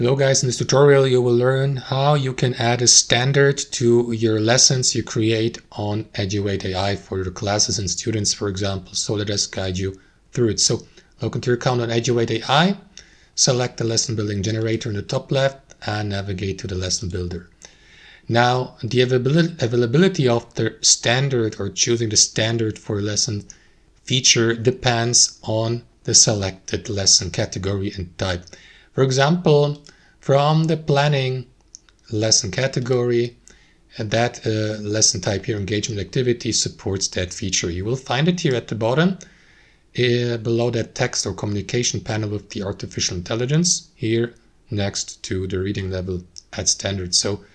Hello guys, in this tutorial you will learn how you can add a standard to your lessons you create on Eduaide AI for your classes and students, for example. So let us guide you through it. So log into your account on Eduaide AI, select the lesson building generator in the top left and navigate to the lesson builder. Now the availability of the standard or choosing the standard for a lesson feature depends on the selected lesson category and type. For example, from the planning lesson category, that lesson type here, engagement activity, supports that feature. You will find it here at the bottom, below that text or communication panel with the artificial intelligence, here next to the reading level at standard. So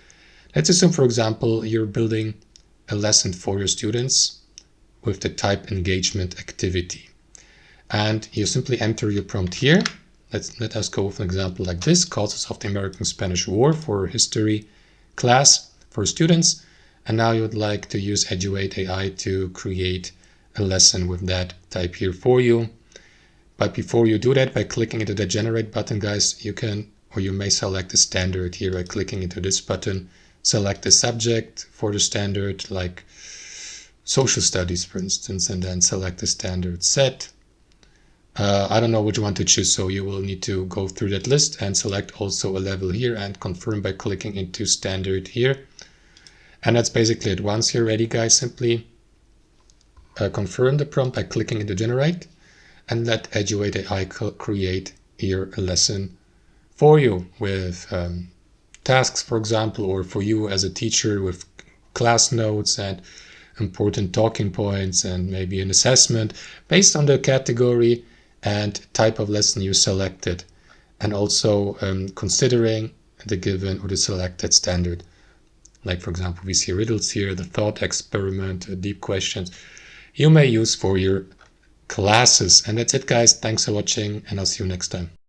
let's assume, for example, you're building a lesson for your students with the type engagement activity. And you simply enter your prompt here. Let us go with an example like this: causes of the American-Spanish War for history class for students. And now you would like to use Eduaide AI to create a lesson with that type here for you. But before you do that, by clicking into the generate button, guys, you can, or you may select the standard here by clicking into this button. Select the subject for the standard, like social studies, for instance, and then select the standard set. I don't know what you want to choose, so you will need to go through that list and select also a level here and confirm by clicking into standard here. And that's basically it. Once you're ready, guys, simply confirm the prompt by clicking into generate and let Eduaide AI create your lesson for you with tasks, for example, or for you as a teacher with class notes and important talking points and maybe an assessment based on the category and type of lesson you selected, and also considering the given or the selected standard. Like, for example, we see riddles here, the thought experiment, deep questions you may use for your classes. And that's it, guys. Thanks for watching, and I'll see you next time.